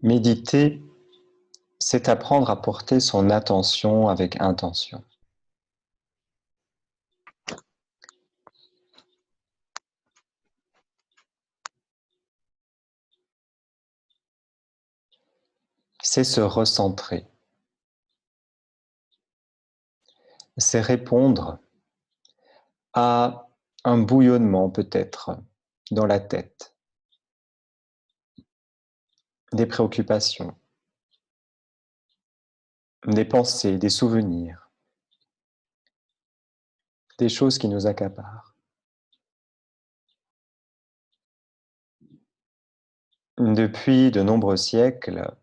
Méditer, c'est apprendre à porter son attention avec intention. C'est se recentrer. C'est répondre à un bouillonnement peut-être dans la tête, des préoccupations, des pensées, des souvenirs, des choses qui nous accaparent. Depuis de nombreux siècles,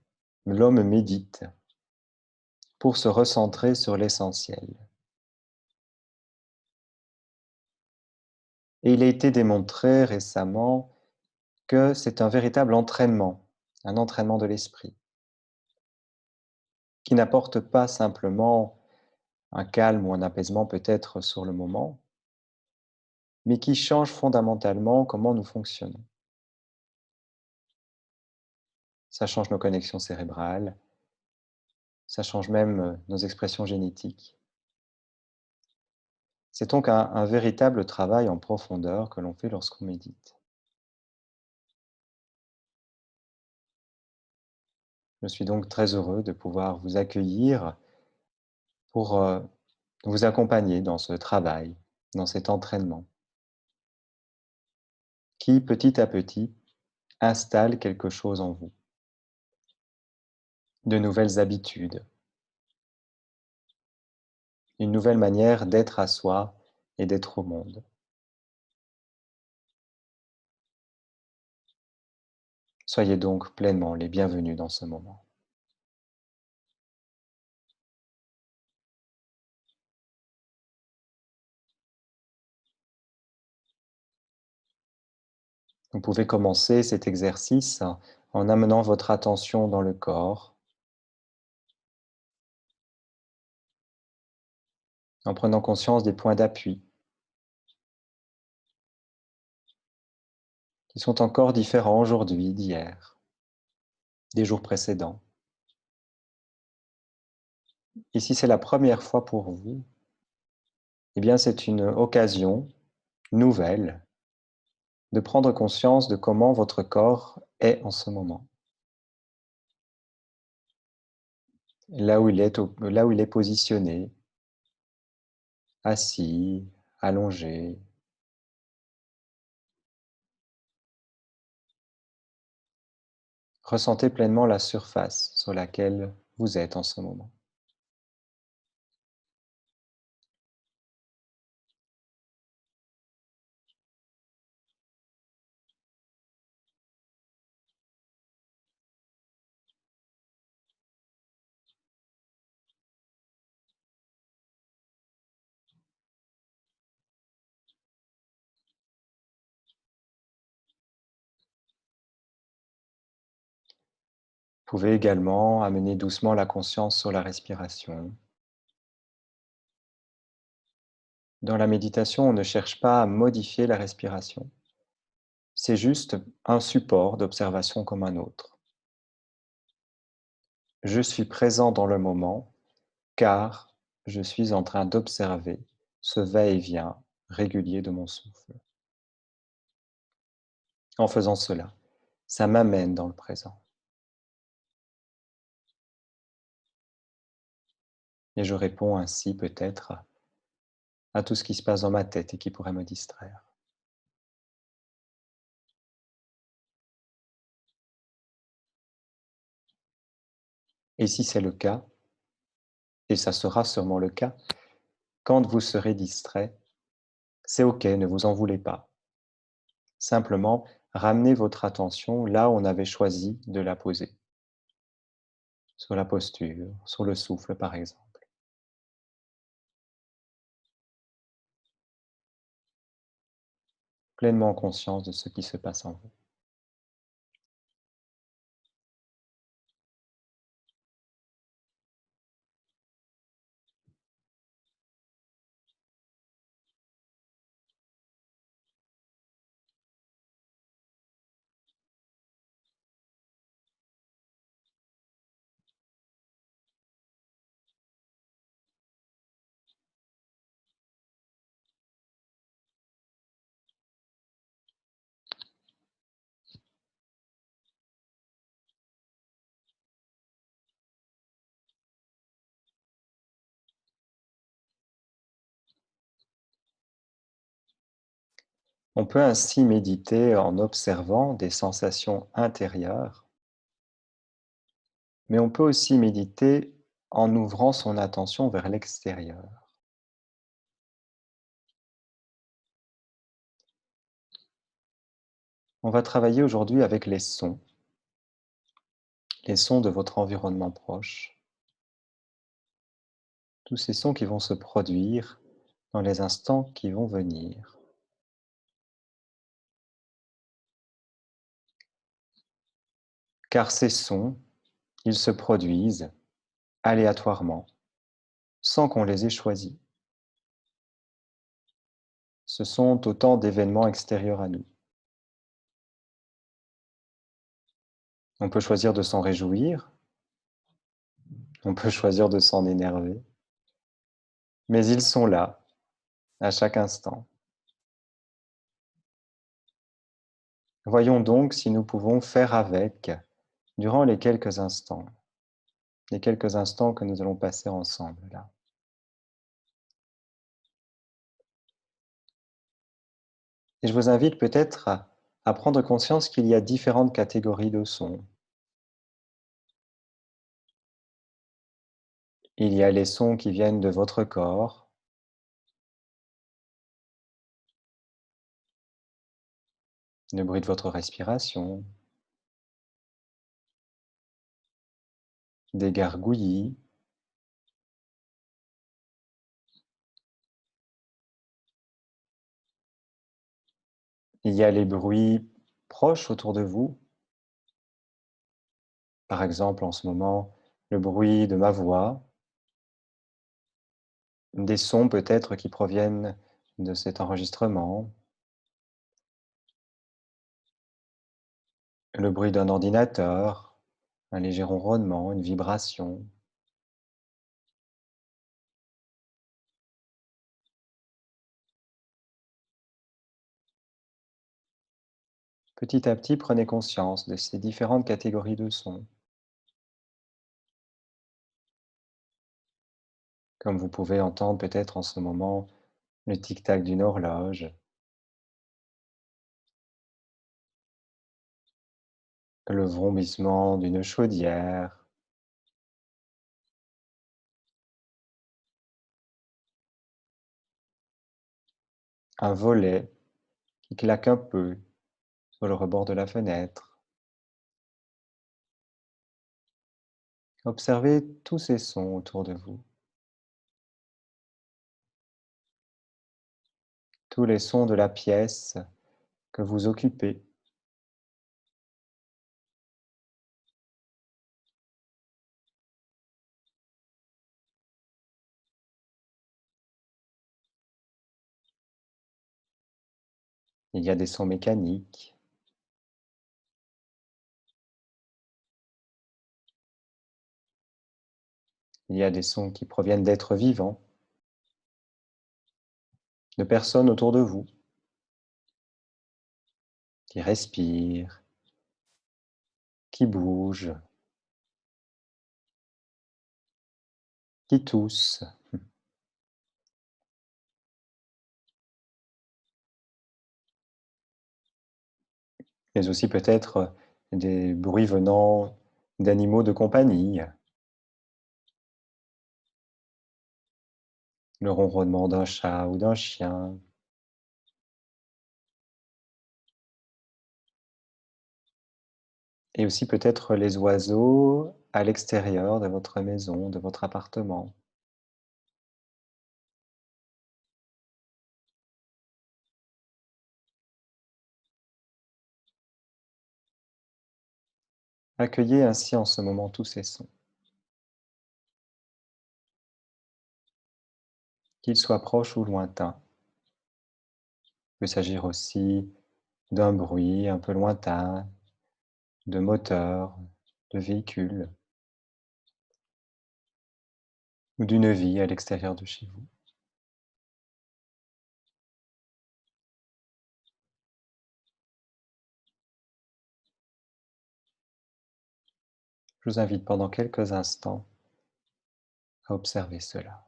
l'homme médite pour se recentrer sur l'essentiel. Et il a été démontré récemment que c'est un véritable entraînement, un entraînement de l'esprit, qui n'apporte pas simplement un calme ou un apaisement peut-être sur le moment, mais qui change fondamentalement comment nous fonctionnons. Ça change nos connexions cérébrales, ça change même nos expressions génétiques. C'est donc un véritable travail en profondeur que l'on fait lorsqu'on médite. Je suis donc très heureux de pouvoir vous accueillir pour vous accompagner dans ce travail, dans cet entraînement, qui petit à petit installe quelque chose en vous, de nouvelles habitudes, une nouvelle manière d'être à soi et d'être au monde. Soyez donc pleinement les bienvenus dans ce moment. Vous pouvez commencer cet exercice en amenant votre attention dans le corps, en prenant conscience des points d'appui qui sont encore différents aujourd'hui d'hier, des jours précédents. Et si c'est la première fois pour vous, eh bien c'est une occasion nouvelle de prendre conscience de comment votre corps est en ce moment, là où là où il est positionné, assis, allongé. Ressentez pleinement la surface sur laquelle vous êtes en ce moment. Vous pouvez également amener doucement la conscience sur la respiration. Dans la méditation, on ne cherche pas à modifier la respiration. C'est juste un support d'observation comme un autre. Je suis présent dans le moment car je suis en train d'observer ce va-et-vient régulier de mon souffle. En faisant cela, ça m'amène dans le présent. Et je réponds ainsi peut-être à tout ce qui se passe dans ma tête et qui pourrait me distraire. Et si c'est le cas, et ça sera sûrement le cas, quand vous serez distrait, c'est OK, ne vous en voulez pas. Simplement, ramenez votre attention là où on avait choisi de la poser, sur la posture, sur le souffle par exemple. Pleinement conscience de ce qui se passe en vous. On peut ainsi méditer en observant des sensations intérieures, mais on peut aussi méditer en ouvrant son attention vers l'extérieur. On va travailler aujourd'hui avec les sons de votre environnement proche, tous ces sons qui vont se produire dans les instants qui vont venir. Car ces sons, ils se produisent aléatoirement, sans qu'on les ait choisis. Ce sont autant d'événements extérieurs à nous. On peut choisir de s'en réjouir, on peut choisir de s'en énerver, mais ils sont là, à chaque instant. Voyons donc si nous pouvons faire avec durant les quelques instants que nous allons passer ensemble là. Et je vous invite peut-être à prendre conscience qu'il y a différentes catégories de sons. Il y a les sons qui viennent de votre corps, le bruit de votre respiration, des gargouillis. Il y a les bruits proches autour de vous, par exemple en ce moment, le bruit de ma voix, des sons peut-être qui proviennent de cet enregistrement, le bruit d'un ordinateur, un léger ronronnement, une vibration. Petit à petit, prenez conscience de ces différentes catégories de sons, comme vous pouvez entendre peut-être en ce moment le tic-tac d'une horloge, le vrombissement d'une chaudière, un volet qui claque un peu sur le rebord de la fenêtre. Observez tous ces sons autour de vous, tous les sons de la pièce que vous occupez. Il y a des sons mécaniques, il y a des sons qui proviennent d'êtres vivants, de personnes autour de vous, qui respirent, qui bougent, qui toussent, mais aussi peut-être des bruits venant d'animaux de compagnie, le ronronnement d'un chat ou d'un chien, et aussi peut-être les oiseaux à l'extérieur de votre maison, de votre appartement. Accueillez ainsi en ce moment tous ces sons, qu'ils soient proches ou lointains. Il peut s'agir aussi d'un bruit un peu lointain, de moteur, de véhicule, ou d'une vie à l'extérieur de chez vous. Je vous invite pendant quelques instants à observer cela.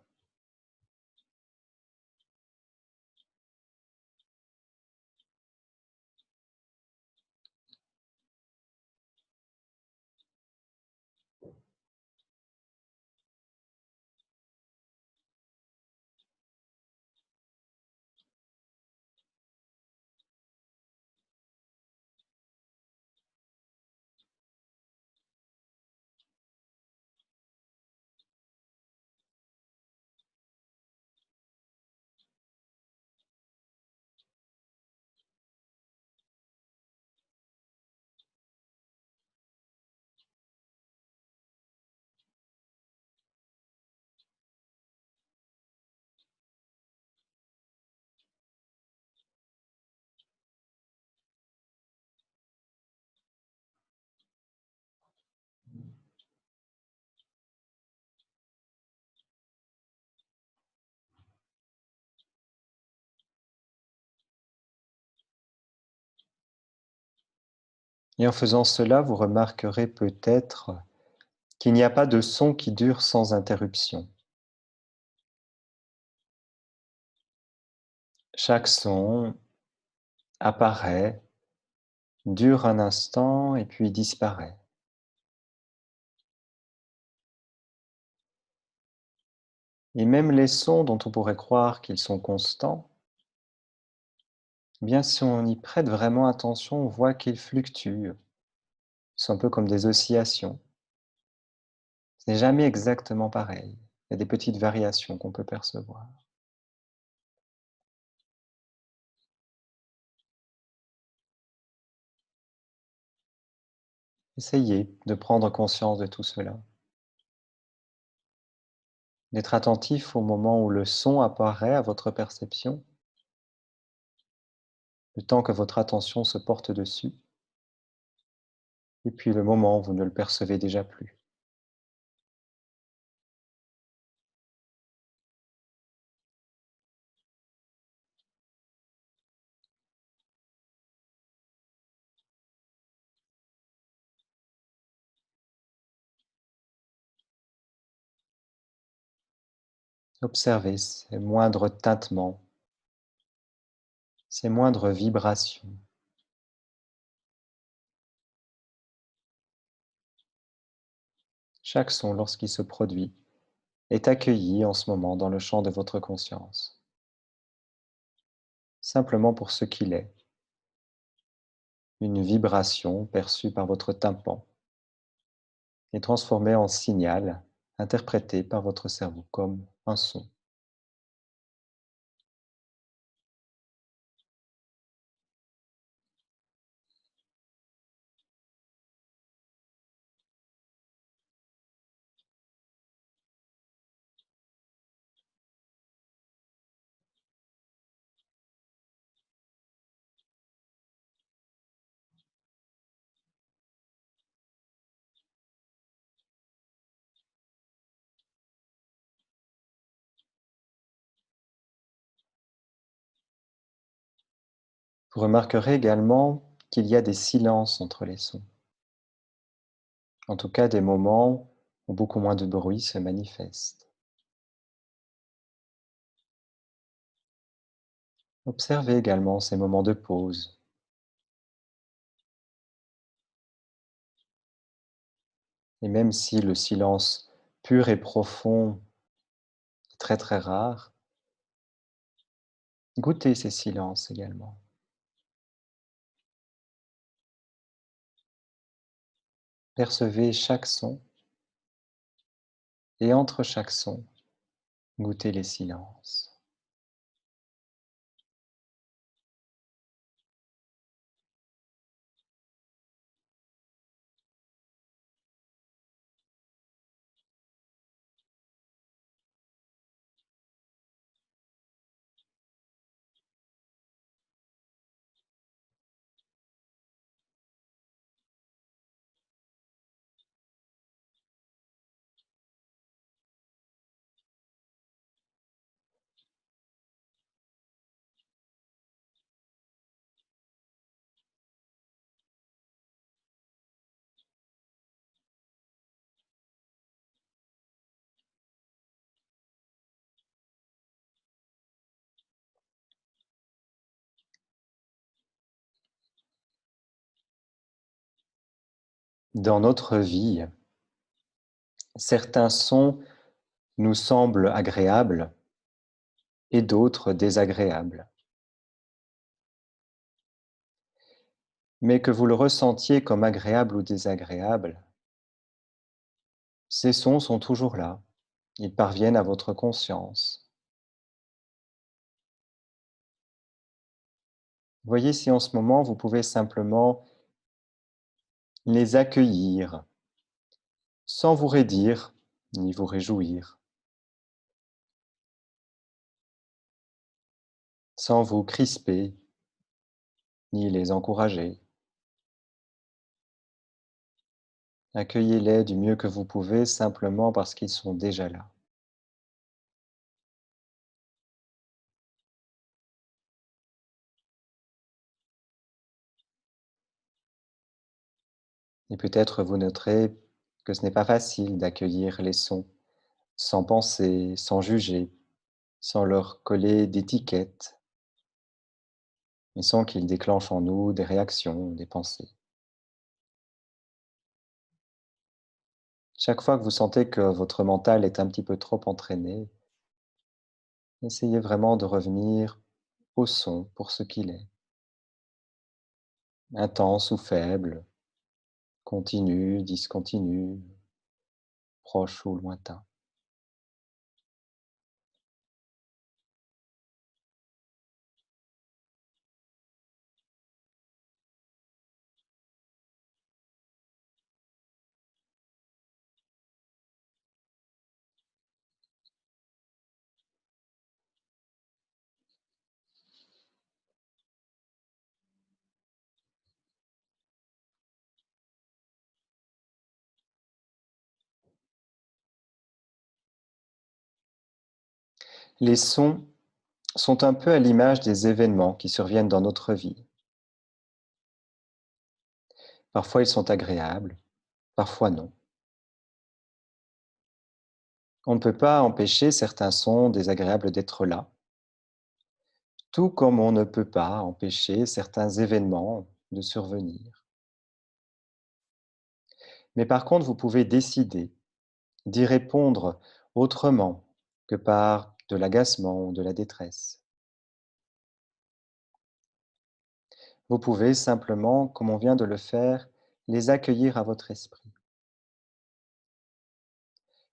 Et en faisant cela, vous remarquerez peut-être qu'il n'y a pas de son qui dure sans interruption. Chaque son apparaît, dure un instant et puis disparaît. Et même les sons dont on pourrait croire qu'ils sont constants, eh bien si on y prête vraiment attention, on voit qu'ils fluctuent. C'est un peu comme des oscillations. Ce n'est jamais exactement pareil. Il y a des petites variations qu'on peut percevoir. Essayez de prendre conscience de tout cela, d'être attentif au moment où le son apparaît à votre perception, le temps que votre attention se porte dessus, et puis le moment où vous ne le percevez déjà plus. Observez ces moindres tintements, ces moindres vibrations. Chaque son, lorsqu'il se produit, est accueilli en ce moment dans le champ de votre conscience, simplement pour ce qu'il est, une vibration perçue par votre tympan et transformée en signal interprété par votre cerveau comme un son. Vous remarquerez également qu'il y a des silences entre les sons, en tout cas des moments où beaucoup moins de bruit se manifeste. Observez également ces moments de pause, et même si le silence pur et profond est très très rare, goûtez ces silences également. Percevez chaque son et entre chaque son, goûtez les silences. Dans notre vie, certains sons nous semblent agréables et d'autres désagréables. Mais que vous le ressentiez comme agréable ou désagréable, ces sons sont toujours là. Ils parviennent à votre conscience. Voyez si en ce moment vous pouvez simplement les accueillir sans vous raidir ni vous réjouir, sans vous crisper ni les encourager. Accueillez-les du mieux que vous pouvez simplement parce qu'ils sont déjà là. Et peut-être vous noterez que ce n'est pas facile d'accueillir les sons sans penser, sans juger, sans leur coller d'étiquettes, mais sans qu'ils déclenchent en nous des réactions, des pensées. Chaque fois que vous sentez que votre mental est un petit peu trop entraîné, essayez vraiment de revenir au son pour ce qu'il est, intense ou faible, continu, discontinu, proche ou lointain. Les sons sont un peu à l'image des événements qui surviennent dans notre vie. Parfois ils sont agréables, parfois non. On ne peut pas empêcher certains sons désagréables d'être là, tout comme on ne peut pas empêcher certains événements de survenir. Mais par contre, vous pouvez décider d'y répondre autrement que par de l'agacement ou de la détresse. Vous pouvez simplement, comme on vient de le faire, les accueillir à votre esprit.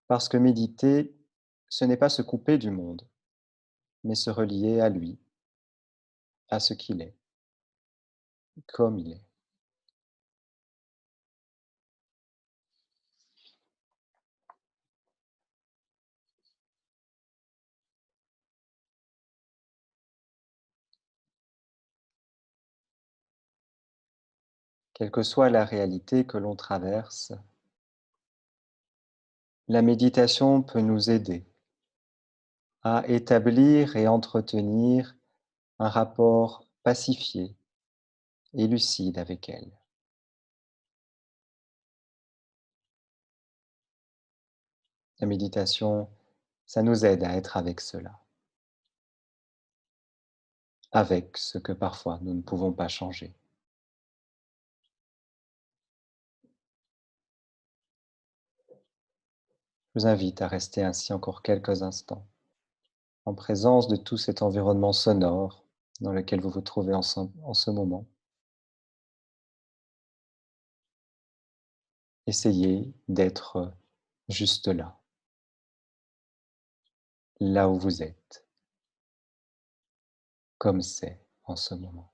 Parce que méditer, ce n'est pas se couper du monde, mais se relier à lui, à ce qu'il est, comme il est. Quelle que soit la réalité que l'on traverse, la méditation peut nous aider à établir et entretenir un rapport pacifié et lucide avec elle. La méditation, ça nous aide à être avec cela, avec ce que parfois nous ne pouvons pas changer. Je vous invite à rester ainsi encore quelques instants, en présence de tout cet environnement sonore dans lequel vous vous trouvez en ce moment. Essayez d'être juste là, là où vous êtes, comme c'est en ce moment.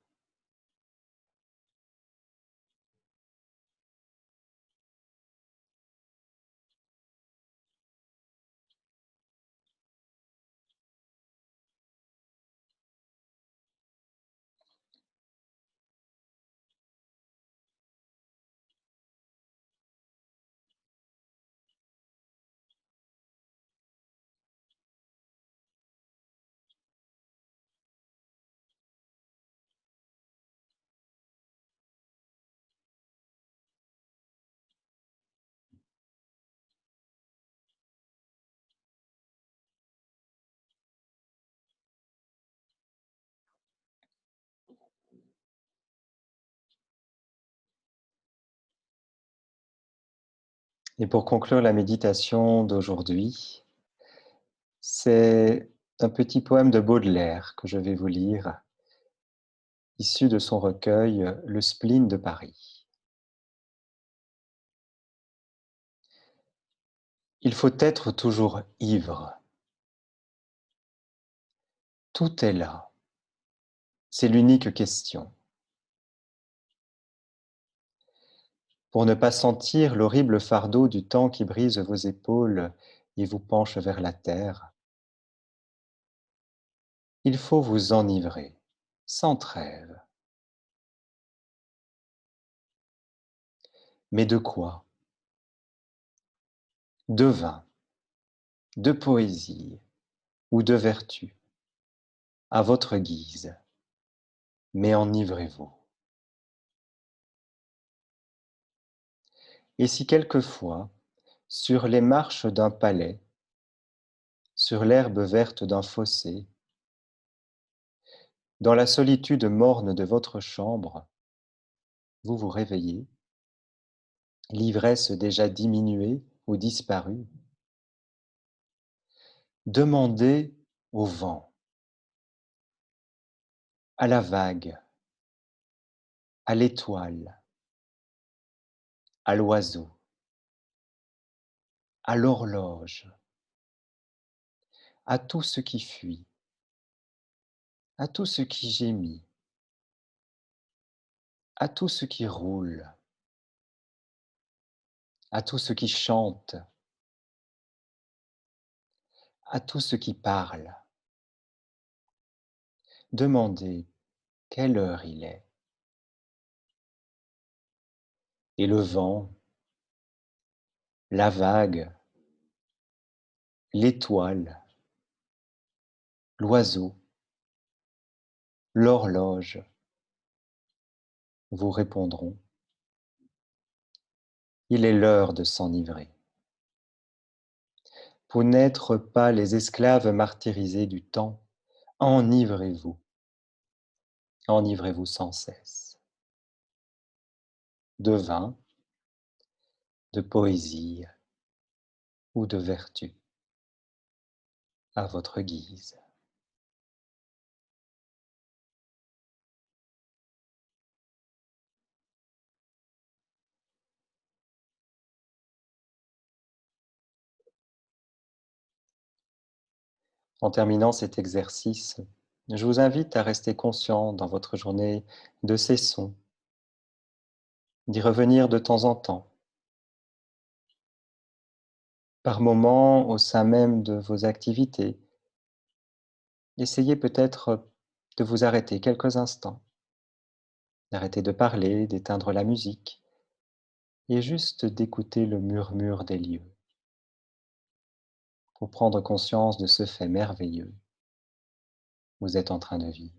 Et pour conclure la méditation d'aujourd'hui, c'est un petit poème de Baudelaire que je vais vous lire, issu de son recueil Le spleen de Paris. Il faut être toujours ivre. Tout est là. C'est l'unique question. Pour ne pas sentir l'horrible fardeau du temps qui brise vos épaules et vous penche vers la terre, il faut vous enivrer, sans trêve. Mais de quoi? De vin, de poésie ou de vertu, à votre guise, mais enivrez-vous. Et si quelquefois, sur les marches d'un palais, sur l'herbe verte d'un fossé, dans la solitude morne de votre chambre, vous vous réveillez, l'ivresse déjà diminuée ou disparue, demandez au vent, à la vague, à l'étoile, à l'oiseau, à l'horloge, à tout ce qui fuit, à tout ce qui gémit, à tout ce qui roule, à tout ce qui chante, à tout ce qui parle. Demandez quelle heure il est. Et le vent, la vague, l'étoile, l'oiseau, l'horloge vous répondront: il est l'heure de s'enivrer. Pour n'être pas les esclaves martyrisés du temps, enivrez-vous, enivrez-vous sans cesse. De vin, de poésie ou de vertu, à votre guise. En terminant cet exercice, je vous invite à rester conscient dans votre journée de ces sons, d'y revenir de temps en temps, par moments au sein même de vos activités. Essayez peut-être de vous arrêter quelques instants, d'arrêter de parler, d'éteindre la musique, et juste d'écouter le murmure des lieux, pour prendre conscience de ce fait merveilleux. Vous êtes en train de vivre.